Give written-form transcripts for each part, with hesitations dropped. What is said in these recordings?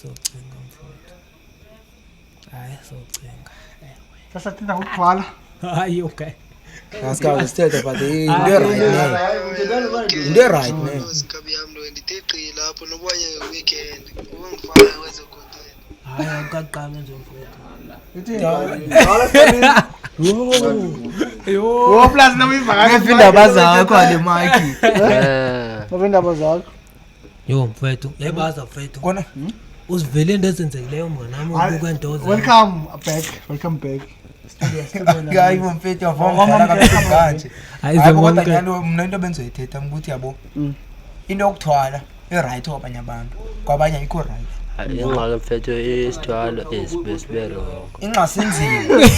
socinga mfowethu. Hayi socinga. Sasa tenda ukugcwala. Hayi okay. Asikaze sithethe but into right ne. Sikabi yami lo ndithethe lapho nobanye weekend. Ungifaka kwezo content. Hayi akaqala nje mfowethu. Yo plus nami ivakala. Ngefindaba zakho ale maki. Ngefindaba zakho. Yo mfowethu, yebaza mfowethu. Kona uzivele into ezenzekileyo mnganami ubuka intoza. Welcome back. Hayi mfethu yavoma kanje. Kodwa njalo mina into benzoyithetha ukuthi yabo. Into yokuthwala right kwabanye abantu. Kwabanye ayikho right. Ingxaki mfethu isithwalo esibesibero. Inxasinzima.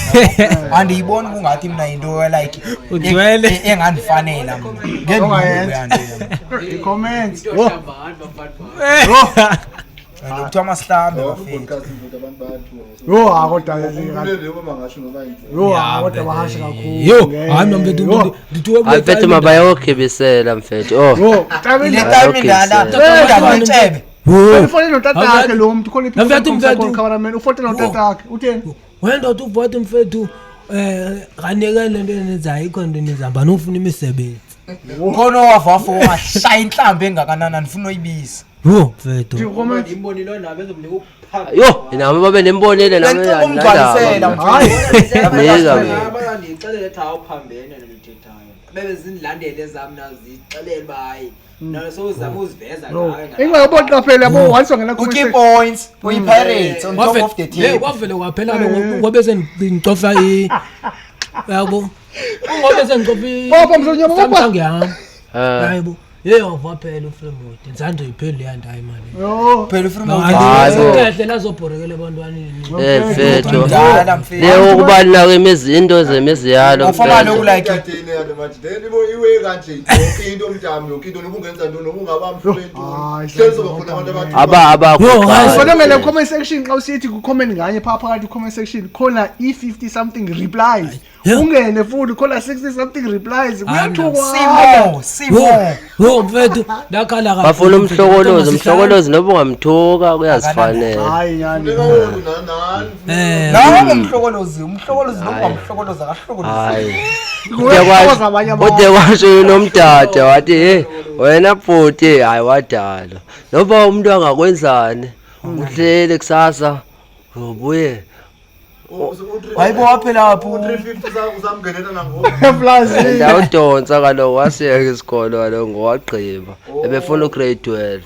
Andiyiboni kungathi mina into like udwele engandifanela mina. Ngenxa comments. Ngithiwa masihlambe bafethu. Yo akodwa yo akodwa bahasha kakhulu. Yo hayi mfethu ndithiwe mfethu mabayokibisela mfethu. Yo ile time indala ndaba ntshebe. Ufone notata yakhe lo muntu khona iphi cameraman ufone notata yakhe utheni wena uthi uvote mfethu kaneke lento enenzayo ikho into enizamba nofuna imisebenzi khona wavafo washaya inhlambe engakanana ndifuna uyibisa yo mfethu imbonile nabe ezomnika yo nami babe nembonile nami umgcwalisela hayi bayandixelela ethi awuphambene nelithethayo bebezindilandele zami nazixelela bayi naso zama uziveza ngayo ingayibona qaphela yabo once ngena key points we pirates on top of the team kwavele kwaphela ngobe sengicofa yabo ngobe sengicofa baba mzonyama Samsung yami hayibo waphela uFremood nzando iphele yanda imali yo phela uFremood kahle lazobhorekela abantwaneni mfethu leyo kubalula kwemizinto zemiziyalo ufama lokhu like yathini yalo manje then iwe kanje yonke into omntamo yonke into nobungenza ntoni nobungaba mfethu hlenzo bakhona abantu abakho kodwa ngale comment section xa usithi ku comment nganye phakathi comment section khona i50 something replies ungene futhi khona 60 something replies kuyathukwa simo mfethu lakhala kahle bafuna umhlokolozi noba ungamthuka kuyazifanela hayi yani nawo umhlokolozi nokungamhlokoloza akahlokolozi hayi ude kwasho nomdada wathi hey wena bhuti hayi wadala noba umuntu angakwenzani uhlele kusasa ubuye hayibo waphela lapho 350 uzamngenela nango plus ndawudonsa kaloku wasiyeka isikolo kaloku ngowagqiba ebefuna ugrade 12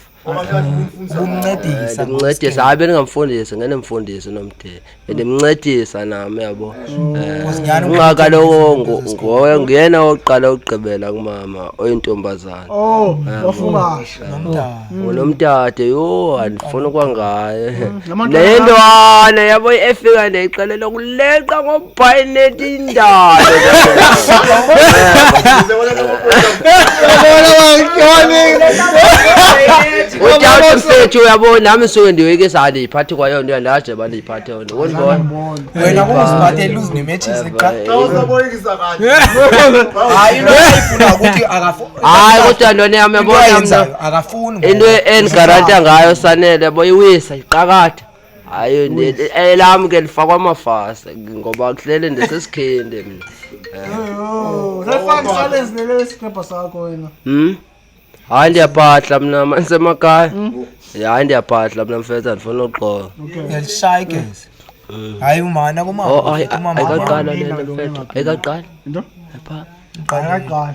umncedisa hayi bengingamfundisi ngenemfundisi nomdeni ndimncedisa nami yabo ungaka lowo nguyena oqala ukugqibela kumama oyintombazana wafunga nomdade yo andifuna kwangaye lendwana yabo efika ndeyiqalela kuleqa ngobhayinethi indalo Ujathi mfethu uyabona nami suke ndiweke sali iphathi kwayo nto yandaje bani iphathe yona ubona wena kuziphathe lose nematches awusaboyikisa kahle hayi lo ayifuna ukuthi hayi kodwa ntoni yami yabona akafuni into engaranta ngayo sanele boyiwisa iqakatha hayi elami ke lifakwa amafasa ngoba kuhlele ndesesikhende mina Refund silence nele scraper sakho wena hayi ndiyaphahla mina mansemakhaya hayi ndiyaphahla mina mfethu andifuna uqoqa yalishayikes hayi umana kuma ayikaqala lena mfethu ayikaqala into epha qala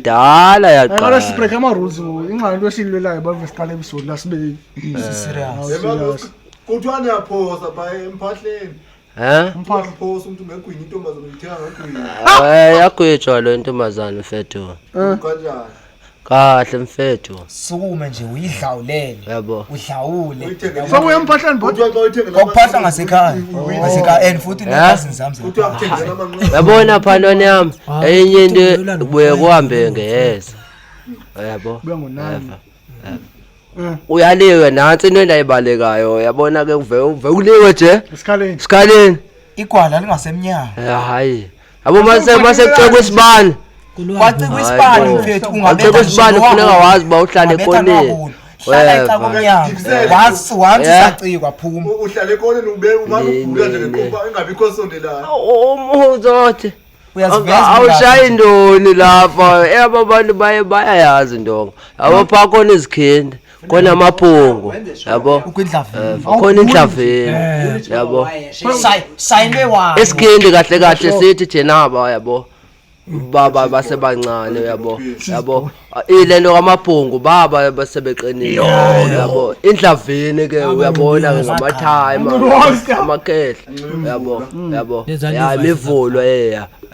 dala yaqala ayikala sibreak ama rules ingxa into esilwelayo bavesiqala episode la sibe serious kuthiwa niyaphosa baye emphahleni umphosa umuntu megwini intombazana uyithenga ngagwini yagwetshwa lo ntombazana mfethu kanjani kahle mfethu sukume nje uyidlawulele yabo udlawule so uyemphahlani kuthiwa xa uyithengela ngokuphahla ngasekhaya and futhi necousins zami kuthiwa kuthengela amanqina yabona phantoni yami enye into buye kuhambe ngeheza yabo uyangonani uyaliwe nansi into endayibalekayo yabona ke uve uliwe nje isikhaleni sikhaleni igwala lingasemnyama hayi yabo mase kuceka isibani kwacika isibani mfethu ungabetha isibani kufuneka wazi ba uhlale ekoneni hlala exa komnyango wathi sacikwa phuma uhlala ekoneni ube ungabugula nje ngeqhubha engabikho sondelayo uzothi awushayi indoni lapha aba bantu bayayazi indonga abapha khona izikhindi khona amaphungu yabo khona indlaveni yabo sayinwe wa esikhindi kahle kahle sithi jenaba yabo baba basebancane yabo ilento kamaphungu baba basebeqinile yabo indlaveni ke uyabona ngamathime amakehla yabo ya imivulo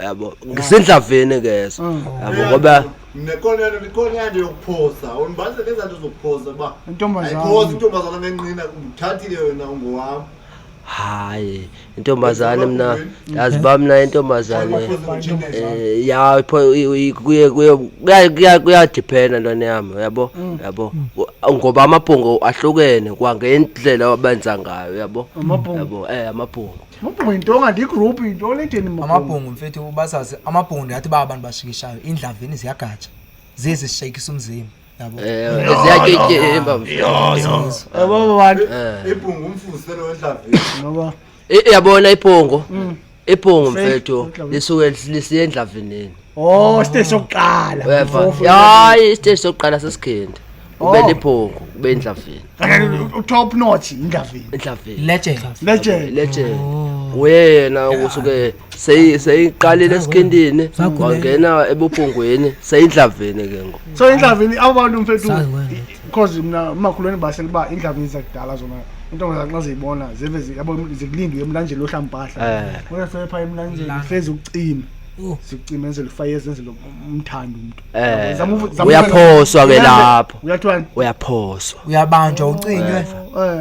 yabo ngisindlaveni keso yabo ngoba nekona nje yokuphosa unibase lezanto zokuphosa ba intombazana ngenqina uthathile wena ungowami hayi intombazane mina yazi ba mina intombazane ya kuya depend lona yami yabo ngoba amaphungu ahlukene kwangendlela abenza ngayo yabo amaphungu intonga ndigroup into letheni amabhungu mfethu basazi amabhungu yathi ba abantu bashikishayo indlaveni ziyagatsha zizishayikisa umzimba yabo ziyakekemba yabo bantu ibhungu umfuselo endlaveni ngoba yabona iphungu mfethu lisuke lisiye endlaveneni stage sokuqala hayi istage sokuqala sesikhindi ube liphungu ube endlaveni top notch indlaveni legend wena usuke seyiqalile esikhindini wangena ebuphungweni seyindlaveni ke ngo so indlaveni abantu mfethu because mina umakhulweni basele ba indlaveni zakudala zona intombazana xa ziyibona zive yabo zikulindwe emlanjeni lohlampahla uyafika pha emlanjeni feze ukucima sikucima enze lifayeze enze umthando umuntu uyaphoswa ke lapho uyathwani uyaphoswa uyabanjwa ucinywe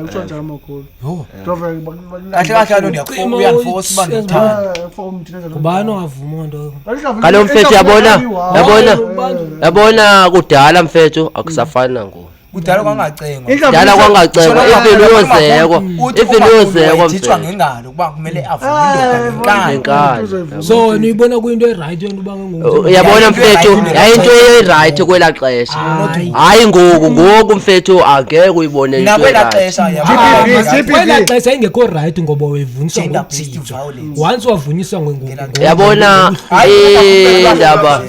utsho njalo amakhulu kahle lo uyanforce bani uthando kubani ongavuma nto kalo mfethu yabona kudala mfethu akusafani nangoku kudala kwangacengwa ifini yozekwa mfethu ngengalo kuba kumele avume inkani so niyibona kuyinto eright yona uba ngengumuntu uyabona mfethu yayinto eright kwela xesha hayi ngoku mfethu angeke uyibone into nakwela xesha kwela xesha ingekho right ngoba wevuniswa ngobhitshwa once wavuniswa ngoku yabona indaba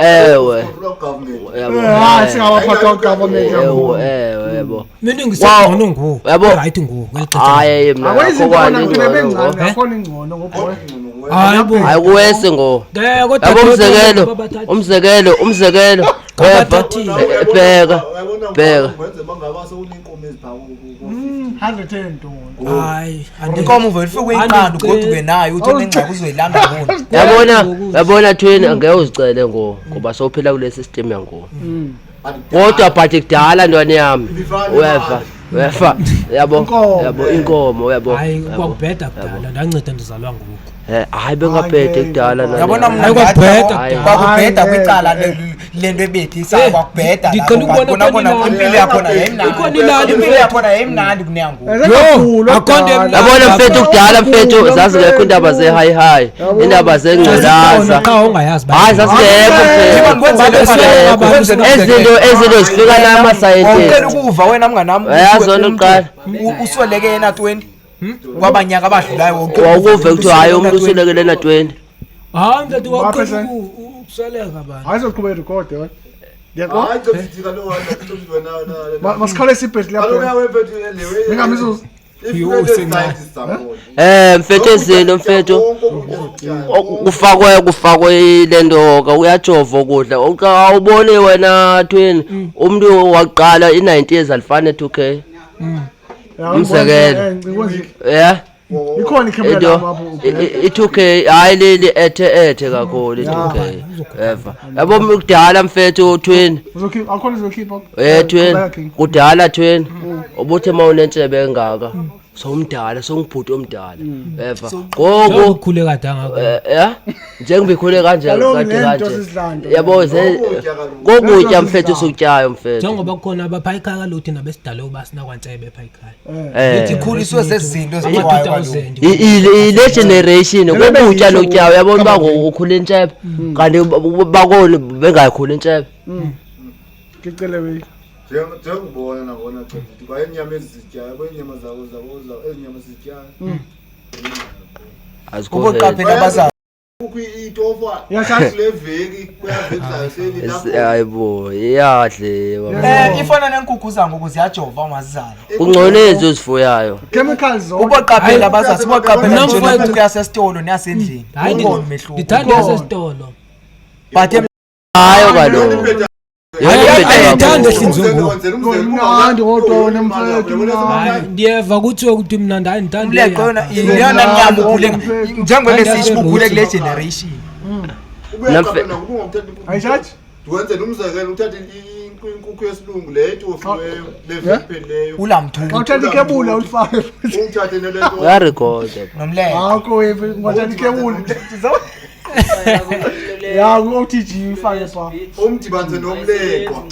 ewe singawaphatha government yebo mina ngisengcono ngoku yabo right ngoku hayi mina akhona ingcono ngoba hayi kuwese ngo yabo umzekelo bheka wenze bangabase unenkomo ezibhawu 110 ntoni hayi inkomo uvela uyiqanda ugoduke nayo uthi nengxa kuzoyilanda ngoni yabona thweni angeke uzicele ngoba sophila kule system yango kodwa but kudala ntwana yami wefa yabo inkomo yabo hayi kwakubheda kudala ndanceda ndizalwa ngoku hayi bengabhede kudala yabona mna kwakubheda kwicala lento ebethisa kwakubheda ndiqala ukubona bona impilo yakhona yayimnandi kunyango yabona mfethu kudala mfethu zazingekho indaba ze-high indaba zengculaza hayi zazingekho ezinto zifika namasayentisi ukuva wena mnganami yazona uqala usweleke yena 20 kwabanyaka abadlulayo wonke wawuve kuthiwa hayi umuntu usulekele na 20 hayi mfethu waqala ukusaleka abantu hayi soqhubeka irecord yona hayi ngizithika lo wena masikhale sibhedle lapho ngingamizo mfethu ezinto mfethu kufakwe lento ka uyajova ukudla awuboni wena thweni umuntu waqala i90 years alifane 2k umzekelo ikhona ikhamera lapho i2k hayi leli ethe kakhulu i2k eva yabo kudala mfethu 20 akhona uzokhipha 20 kudala 20 ubuthe mawunentshebe engaka somdala songibhuti omdala eva gogo ukhule kadanga njengobikhule kanje yabo kokutya mfethu sokutyayo mfethu njengoba kukhona abapha ikhaya lothi nabesidalo basina kwantsebe pha ikhaya ikhuliswe sezinto ile generation kokutya lokutyayo yabona ba ngokukhula intshebe kanti bakoni bengayikhula intshebe ngicele we Njengobona nabona ukuthi kwa inyama ezityayo, kwenyama zabo ezinyama zityayo. Uboqaphela abazali. Itofa yasathi leveki kuyavekisa seli hayibo iyadle ifana nenkukhu zangoku ziyajova mazizala ungcone ezifuyayo chemicals uboqaphela abazali siboqaphela nje kuyasesitolo neyasendlini hayi ngithanda yasesitolo but hayo kaloku ayithanda ehlinzungu mnandi kodwa nemfowethu ndiyeva kuthiwe ukuthi mna ndandithanda uleqona iyona nyama ukhule njengoba sisibukhule kule generation ayishathi wenze umzekelo uthathe inkukhu yesilungu le itofiweyo levipheleyo ulamthuko awuthatha ikebula ulifake uthathe nalento uyarekhoda nomleko akho ngwathatha ikebula ya uTG ifake fa umdibanze nomleko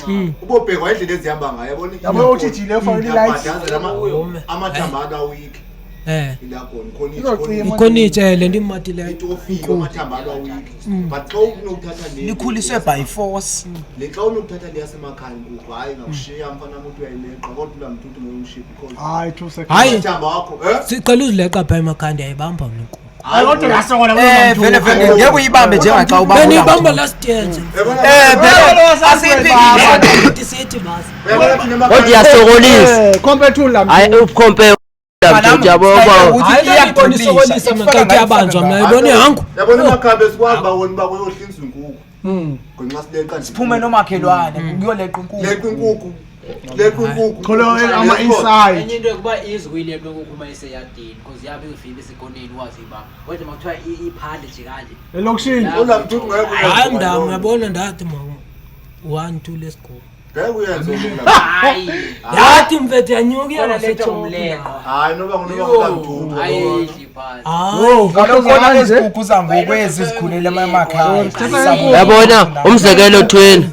ubobhekwa indlela ezihamba ngayo yabona yabo uTG le fa light amathambana awiki ilakho ikhonitshele ndimatile itofiyo amathambana awiki but xa unokuthatha le likhuliswe by force le xa unokuthatha le yasemakhaya nkukhu hayi ngakushiya mfana umuntu uyayileqa kodwa ulamthuthi ngomship because hayi 2 seconds hayi amathamba wakho sicela uzileqa pha emakhanda ayibamba mnku hayi kodwa yasona vele ngeke uyibambe njengaxa ubamba benibamba last year nje asiphiki sithi basi kodwa yasokolisa compare to lam hayi ucompare yabo hayi iyaqonisokolisa mna xa yabanjwa mna yibona ihangu yabona amakhambe sikwazi bawona bakuyohlinza inkukhu ngenxa sileqa siphume nomakhelwane kuyoleqa inkukhu leqa inkukhu leqa inkukhu kholo ama inside enye into yokuba izwile into ukuma iseyadini because yabe ufike esikoneni wazi ba kodwa makuthiwa iphande nje kanje elokishini ulamthuthi ngeke hayi mndam uyabona ndathi mama 1 2 let's go ngeke uyenze hayi yathi mfethu yanyuka yaletha umleko hayi noba ulamthuthi ayidli phasi kalokhona lezikukhu zangokwezi zikhulele emakhaya yabona umzekelo 20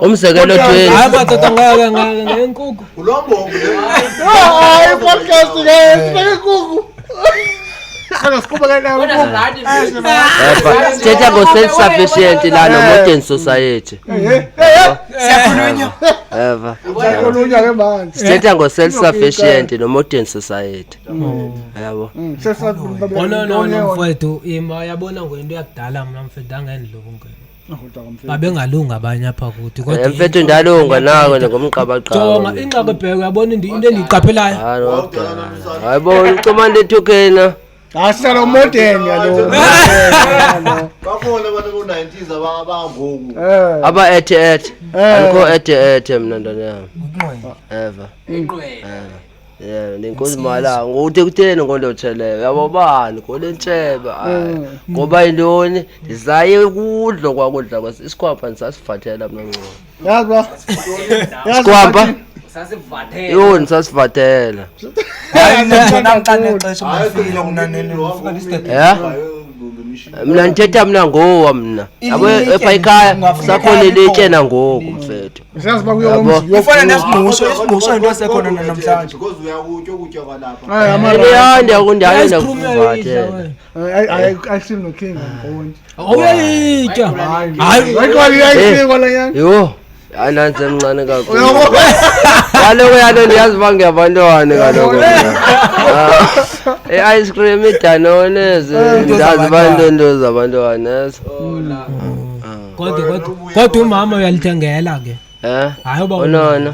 umzekelo 20 hayi madoda ngeke ngenkukhu ulombo hayi podcast ke inkukhu sithetha ngo-self sufficient la no-modern society siyakhulunywa eva siyakhulunywa ke manje sithetha ngo-self sufficient no-modern society yabo no mfethu ima yabona ngento yakudala mna mfethu angendlunga babengalunga abanye apha kuthi kodwa mfethu ndalunga nako ngomqabaqaba inqakebheko yabona into endiyiqaphelayo hayibo ucomanda ethukena asala modern yalo bakhona abantu bo-90s abangoku aba-ethe alikho ethe mna ntwana yami eva nenkosi malanga ngokuthi kutheni ngolotsheleyo yabo bani ngolentshebe ngoba yintoni ndizaye kudlo kwakudla isikhwapha ndisasivathela mna ngqono yazi ba isikhwapha sasivathela yho ndisasivathela mna ndithetha mna ngowa mna yabo epha ekhaya sakhona ilitye nangoku mfethu siyazi ba kuyomzi ufana nesigusho into sekhona namhlanje because uyakutya ukutya kwalapha ndiyakundayo ndakuvathela I still no king on awuyayitya hayi wayikwaliyayisingo lanyana yho ananze mncane kakhulu kaloku yalo ndiyazi uba ngeyabantwana kaloku i-ice cream idanonezi ndazi uba intondo zabantwana ezo kodwa umama uyalithengela ke hayi uba unona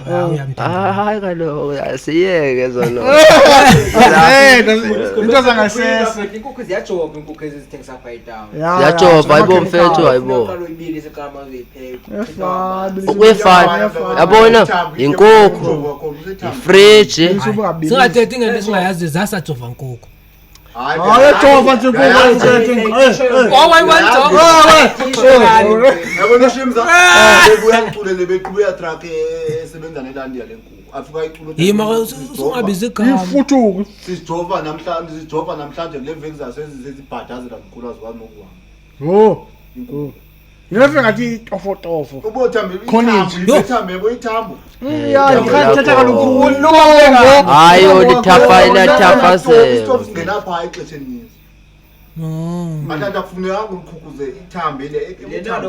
hayi kaloku asiyeke zona into zangasese inkukhu ziyajova inkukhu ezithengisa apha etown ziyajova hayibo mfethu hayibo ukuyifana yabona yinkukhu yifriji singathethi ngento singayazi zasajova nkukhu hayi jova nje yabona ushimza bebuyangiculele beqhubuya truck esebenza nelandiya lenkukhu afika iculo yima ungabizi igama ifutuku sijova namhlanje kule veki zasezibhadazela mkhulu azikwazi nokuhamba yefika ngathi tofotofo ubothambe ithambo thetha kaloku hayi olithapha ilathapha stop singenapha ixesha elininzi Athatha kufuneka ngikhukuze ithambe ile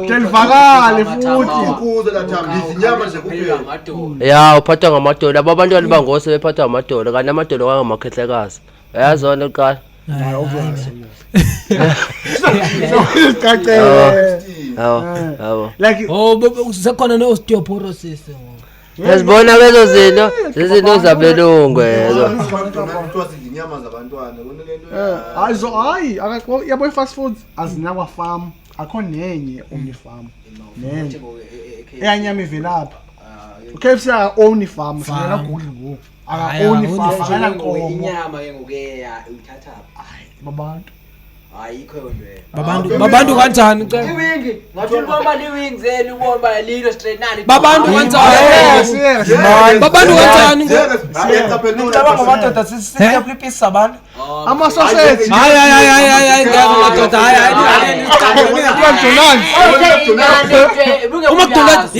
Telivakale futhi. ukuze la thambe izinyama nje kuphela. Ya uphathwa ngamadolo abo abantwana bangose bephathwa ngamadolo kanti amadolo kangamakhehleakazi uyazona uqala Hayi obviously. Isicacele. yabo Like sekhona no-osteoporosis yazibona lezo zinto zezinto zabelungu ezo Kuthiwa izinyama zabantwana kunento hayi yabo i-fast foods azinakwa farm akho nenye only farm nenye eyanyama ivelapha KFC aka-own farm sinela Google ngoku aka-own farm akana nkomo inyama ke ngokuya uyithatha babantu ayikho yonto babantu kanjani iwingi ngathi ubona iwingi zeni ubona lilo straight nani babantu kanjani babantu kanjani Ngicabanga amadoda sisiyaphi ipisi abantu. ama-sausage hayi ngiyamadoda hayi uMcDonald's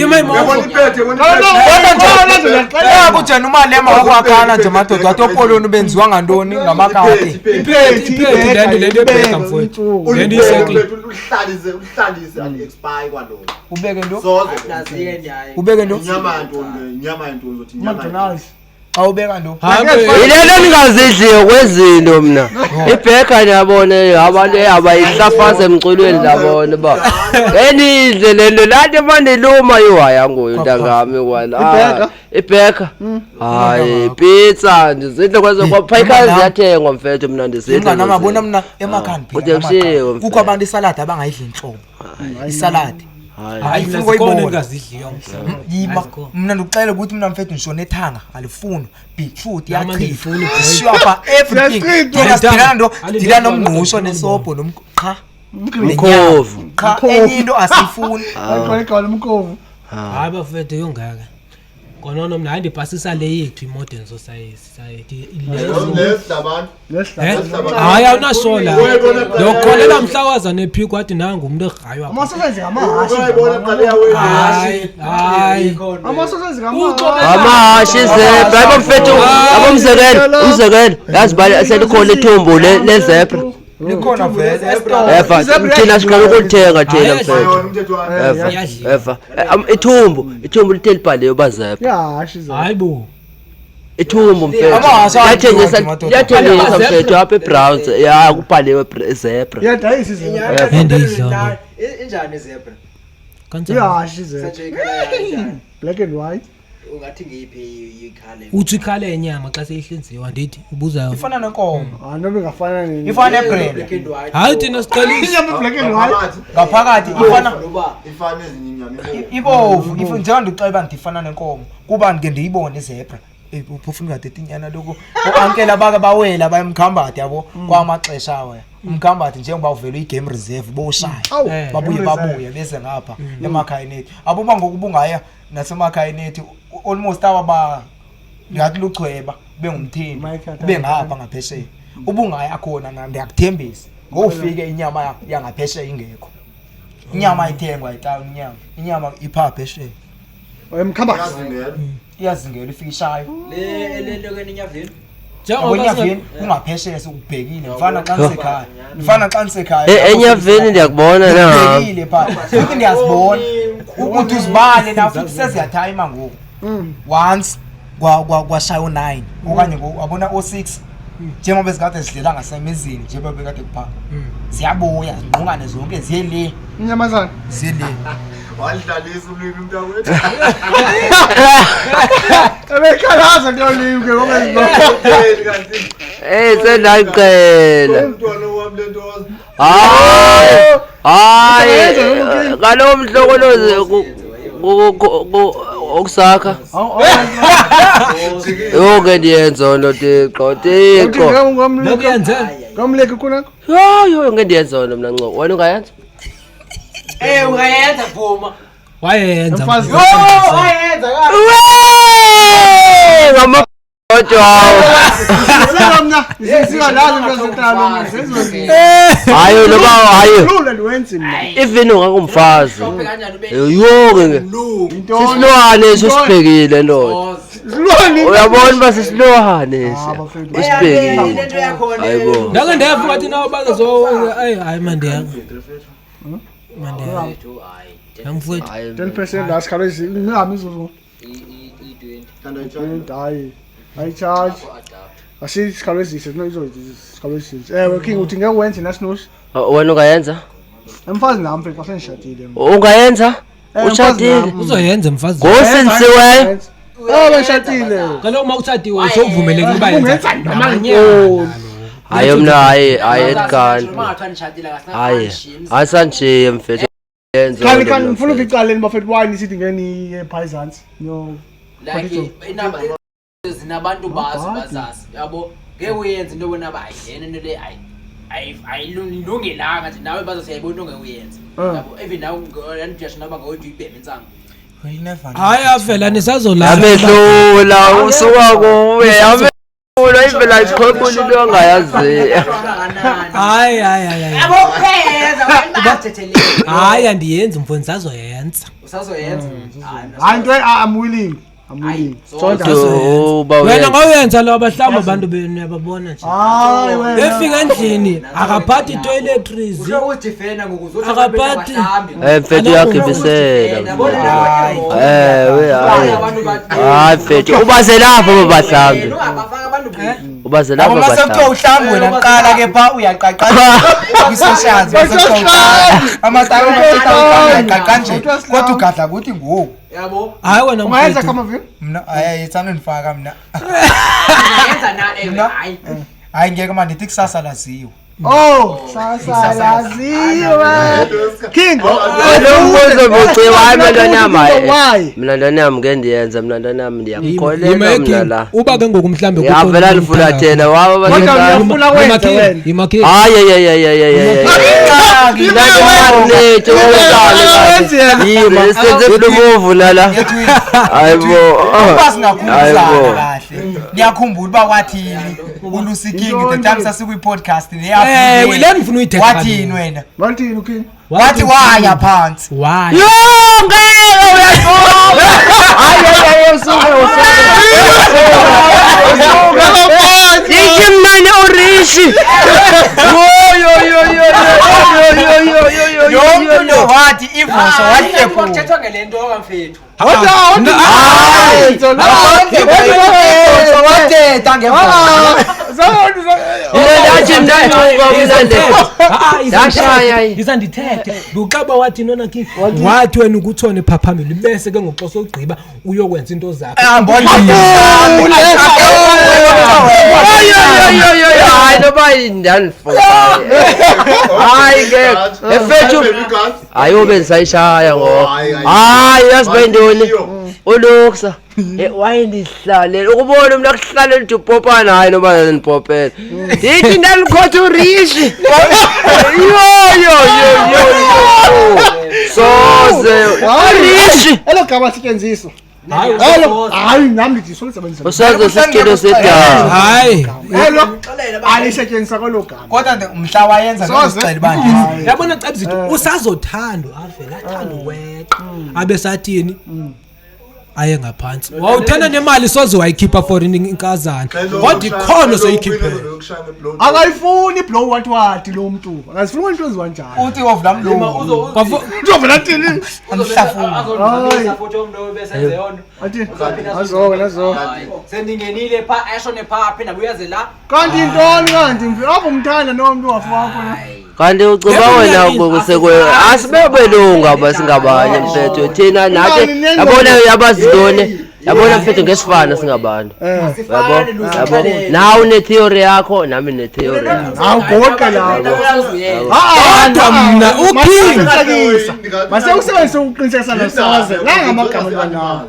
Kujena imali emawakwakana nje madoda wathi opoloni benziwa ngantoni ngamakati. lento ebheka mfowethu lento isekile uhlalise ali-expire kwalona Ubeke ndo? soze Ubeke ndo? inyama yantoni uzothi inyama McDonald's Awubeka ndo? yilento ningazidliyo kwezinto mna ibheka niyabona abantu abayihlafaza emculweni labona ba enidle lento lathi maniluma iwaya nguyo ntangami kwana ibheka hayi pizza ndizidle kwezo kwaphayikhazi ziyathengwa mfethu mna ndizidle Ingana ngabona mina emakhani Kude kushiwo, phela. Kukho abantu isalad abangayidli inhlobo. Isalad. hayi Ayifuni sikhona ukuyibona. engazidliyo Yima mina ndikuxela ukuthi mina mfethu ngishona ethanga alifuni beetroot Nama yachitha ngiyifuni, boy. shwapa everything Siyachithwa. ngingasidilana ndo Alindele dila khona nomngqusho ukufuna nesobho cha mkhovu cha enye into asifuni akhona igala umkhovu hayi bafethu yongaka konono mna hayi ndipasisa le yethu i-modern society hayi awunasola ndiyokukholela mhlawaza nephiko wathi nangu umntu erhayo ama-sausage ngamahashi hayi ama-sausage ngamahashi amahashi zebra yabo mfethu yabo umzekelo yazi bani selikhona ithumbu lezebra likhona vele eva thina siqala ukulithenga thina mfethu eva ithumbu lithe libhaliwe bazebra yahashi hayi bo ithumbu mfethu Amahashi yathengisa mfethu apha ebrowns ya kubhaliwe zebra iyadayisa izebra endiyidlala injani zebra kanjani ihashi izebra sathi ikhala yanjani black and white ungathi ngiyiphi ikhala uthi ikhale yenyama xa seyihlinziwa ndithi ubuza ifana nenkomo nobe ngafana ifana nebrand hayi thina siqalisa inyama black and white ngaphakathi ifana ifana ezinye inyama ibovu njengoba ndikuxela ukuthi ifana nenkomo kuba ndike ndiyibone izebra uphofu ngadeti inyana lokho oankela baka bawela bayemkhambati yabo kwamaxesha awe umkhambati njengoba uvela igame reserve boshaya babuye bese ngapha emakhayeni ethu abuba ngokubungaya nasemakhayeni ethu almost aba ngathi luchweba bengumthini bengapha ngaphesheya ubungaya khona na ndiyakuthembisa ngofike inyama yangaphesheya ingekho inyama ayithengwa etown inyama ipha phesheya emkhamba iyazingela ifika ishayo lento ke ninyavini Enyavini ungaphesheya sekubhekile mfana xa nisekhaya enyavini ndiyakubona na ubhekile pha futhi ndiyazibona ukuthi uzibane na futhi seziyatime ngoku once kwashaya u9 okanye wabona o6 njengoba bezikade zidlela ngasemizini njengoba bekade kuphaka ziyabuya zinqungane zonke ziyele inyamazana ziyele walidlalisa umlimi umntakwethu ebekhalaza ntolimke ngoba sendayicela umntwana wami lentoza hayi kalowo mhlokolozi okusakha yonke ndiyenza ono tiqo ngamleke khonakho yonke ndiyenza ono mna nco wena ungayenza ungayenza Vuma wayenza wayenza ngamagojo mna singalazi into zenhlalo hayi noba hayi lula ndiwenzi mna even ungangumfazi yonke sisilwane esibhekile ndoda Silwane. uyabona basisilwane Bafethu. isibhekile lento yakhona hayibo ndake ndefa wathi nawo bazo hayi mandiyanga mandiyanga mfethu hayi yamfowethu 10% la sikhalo ngihamba izuzu. Kanti I charge. Asi sikhalo ezise no izo sikhalo ezise. King uthi ngeke wenze nasinosi. wena ungayenza Emfazi nami mfethu asengishadile. ungayenza ushadile uzoyenza mfazi ngosinsiwe Bengishadile. kaloku uma ushadiwe usovumelekile uba yenza namanye hayi mna hayi edkan ungathiwa nishadile hayi asanjiye mfethu yenza Kanti ngifuna ukucaleni bafethu wine sithi ngeni ePaisans. No. like inaba zinabantu bazazi yabo ngeke uyenze into wena bayiyena into le ayilungelanga nje nawe bazosiyayibona into ngeke uyenze yabo even nawe ngiyasho naba ngothi uyibheme insango hayi avela nisazolala yamehlula usuka kuwe yamehlula ivela ikhopula into ongayaziyo hayi yabo uyenza wena bathethele hayi andiyenzi mfowethu sazoyenza usazoyenza Hayi nto I'm willing. wena ngawuyenza lo abahlamba abantu benu yababona nje Hayi wena. efika endlini akaphathi toiletries uthi fena ngokuzothi akaphathi mfethu uyagibisela we hayi mfethu ubaze lapho babahlambi ubaze lapho Masekuthi uhlambi wena uqala ke pha uyaqaqana kwisocials amatanga uyaqaqana nje kodwa ugadla ukuthi ngo yabo hayi wena Ungayenza kama vile? mina ayayithanda nifaka mina yenza nale hayi hayi ngeke manje ndithi kusasa laziyo Sasa laziwa. King. lo mbuzo buciwa hayi mntwana yami Why? mina ntwana yami ngeke ndiyenza mina ntwana yami ndiyakukholela mina la uba ke ngoku mhlambe yavela lifuna thena waba Ufuna wenza wena. imakhe hayi yimo lala hayibo basingakhumbula kahle ngiyakhumbula uba wathini uLusiking the time sasikwi podcast we le ngifuna uyithetha wathini wena Wathini King? wathi waya phansi why ikimane urishi yonke lo wathi ivuso wahlepho kuthethwa ngelento kamfethu wathetha isandithethe bucaba wathi nona ki wathi wena ukuthone phaphamile bese ke ngoxa sogqiba uyokwenza into zakhe hayi noba indanifuka hayi ke efethu ayobe ndisayishaya ngoba hayi yasibe ntoni uluksa wayendihlalele ukubona umntu akuhlalela uthi upopana hayi noba ndipopela ndithi ndalikhotha urishi soze urishi Elo gama sityenziswa. Hayi nami ndithi solisebenzisa. usenze sisikilo sedaba hayi Elo alisetshenziswa kwelo gama. kodwa umhla wayenza ngosicela banje yabona ceba zithi usazothandwa avela athanda weqa abe sathini aye ngaphansi wawuthanda nemali soze wayikhipha for inkazana kodwa ikhono soyikhiphela Akayifuni blow wathi lo muntu. Akazifuni into eziwa njani. uthi wovula mlungu Uzovela thini? amhlafuna uzobisa futhi omntu besenze yona Athi azo. sendingenile pha eshone pha aphinda buyaze la Kanti intoni kanti apho umthanda nomuntu wafakho na. kanti ucuba wena kusekwe asibebelunga basingabanye mfethu thina nathi yabona yabazidone yabona mfethu ngesifana singabantu yabo nawe une-theory yakho nami ne-theory Awugoqa lapho. kodwa mna uking Mase usebenzise ukuqinisekisa nosaze. La ngamagama lwanawo.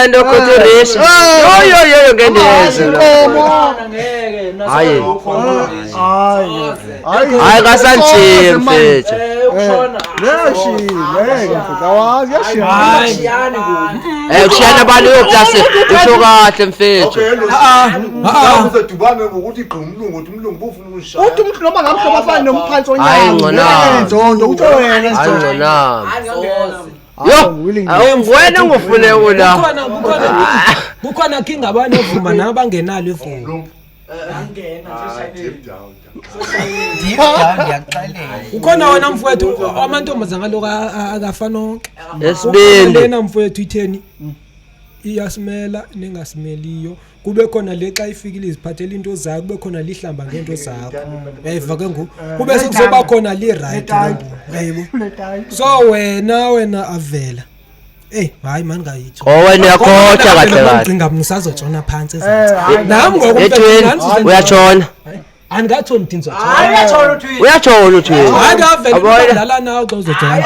andokhotha urishi yoyoyoyo ngendiyenze hayi hayi kasanjiye mfethu kushiyana abantu yokutase usho kahle mfethu usedubane ngokuthi gqa umlungu uthi umlungu bufuna ukushaya Uthi umuntu noma ngamhlobo afana nomphansi Hayi, onyama. ngconama. Nzondo uthi wena hayi Nzondo. ngonami Yo wena ngofune una kukhona king abane vuma nabangenalo ivuma ukhona wena mfowethu amantombazana lokho akafana onke esibindi lena mfowethu itheni iyasimela ningasimeliyo kube khona lexa ifikile iziphathela into zakho kube khona lihlamba ngento zakho yayiva ke ngoku kube sekuzoba khona li right yayibo so wena avela hayi mani ngayitsho wena uyakhotha kahle kahle ngicinga ngisazotshona phansi nami ngoku uyatshona angathoni thinzo uyatshona uthi hayi avela dlala nawe xa uzojona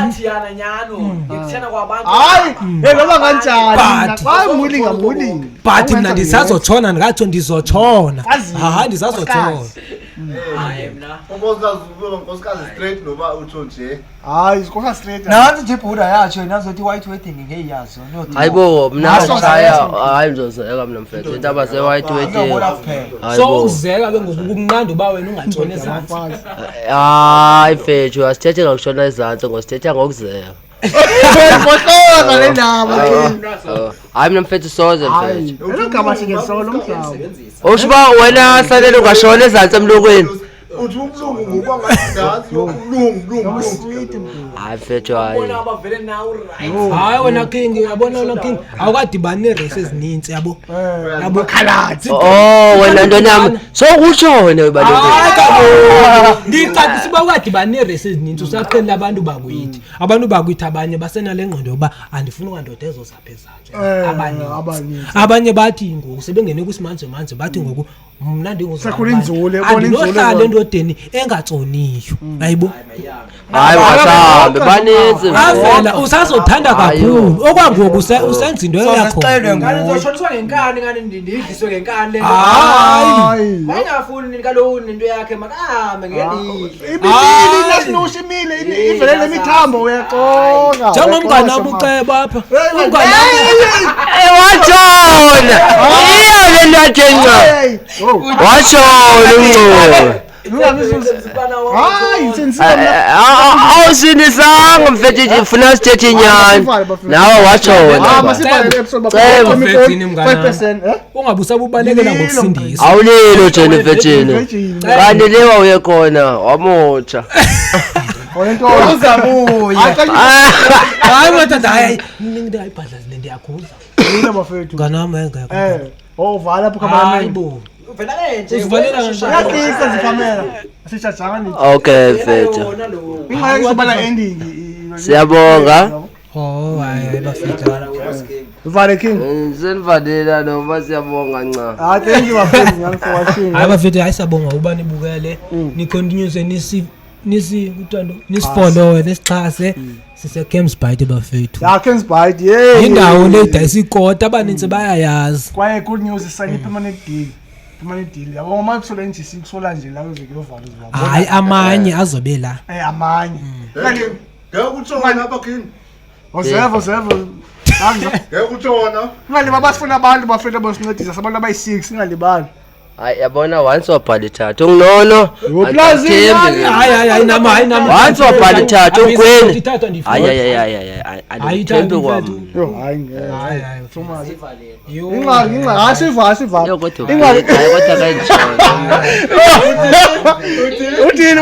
athi yana nyano ngikuthena kwabantu ngoba kanjani ngabuli ngabuli but mina ndisazotshona ndingathi ndizotshona hayi ndisazotshona hayi mina unkosikazi straight noba utsho nje hayi isikhosa straight nanti nje ibhuda yatsho inazothi white wedding ngeyazi hayibo mina ngishaya hayi ngizozeka mina mfethu intaba ze white wedding so uzeka ke ngokumnandi uba wena ungatshona ezantsi hayi mfethu asithethe ngokushona ezantsi ngosithetha ngokuzeka ngohlona le ndaba hayi mina mfethu soze mfethu elogama singezolo mhlaba ushiba wena salele ungashona ezantsi emlokweni uthi umlungu ngokwangazi umlungu hayi mfethu hayi bona abavele nawe right hayi wena king uyabona wena king awukadibani nerace ezininzi yabo khalati wena ntonyama so utsho wena ubalekile hayi kabo ngicacisa uba ukadibani nerace ezininzi usaqhelela abantu bakwithi abanye basenale ngqondo yokuba andifuna ukwandoda ezozapha abanye bathi ngoku sebengene kwisimanje manje bathi ngoku mna ndingohlala endodeni engatsoniyo hayibo hayi wasahambe baninzi avela usazothanda kakhulu okwangoku usenza into yakho ngizoshoniswa ngenkani ngani ndidliswe ngenkani le hayi ayingafuni kaloku into yakhe makahambe ngelihlo imile nasinoushimile ivele lemithambo uyaxoka njengomngane abuceba apha umngane watshona iyo le ndathenca watshona awusinisanga mfethu funa sithethe inyani nawe watshona ungabusaba ubalekela ngokusindisa awulilo Jennifer Jene kanti lewa uye khona wamotsha hayi madoda hayi ngindayibhadla le ndiyakhuza yini bafethu nganami ngeke vala apho kamera hayibo uvela nje uzivalela yakisa zikhamera asithathanga okay mfethu ingayisibala ending siyabonga hayi bafethu vale king senivalela noma siyabonga nca thank you bafethu ngiyangifowashini hayi bafethu hayi sabonga uba nibukele ni continue nisifollow nesixhase sise Kempsbyte bafethu Kempsbyte indawo le dayisikota abaninzi bayayazi kwaye good news isayini permanent deal yabo uma kusola NGC kusola nje la uzokuyovalo uzibona hayi amanye azobe la amanye ngeke utshona apha king ozevo ngeke utshona ngale babasifuna abantu bafethu abasincedisa sabantu abayi6 ngalibali hayi yabona once wabhala ithathu nginono hayi nama once wabhala ithathu ungweni hayi ayithembi kwami asiva kodwa uthini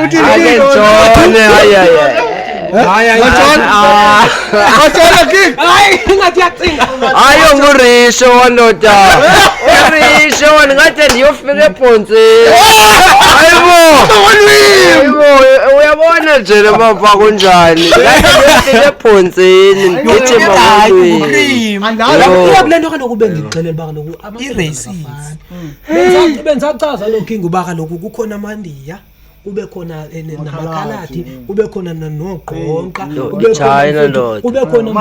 hayi ngurisho wandoda risho ngathi ndiyofika eBhontseni hayibo uyabona nje lemava kunjani ngathi ndiyofika eBhontseni ngithi mawulweni kulento kaloku bengixelela uba kaloku ama-races benzachaza lo king uba kaloku kukhona amandiya kube khona namakhaladi kube khona nogqonqa kube khona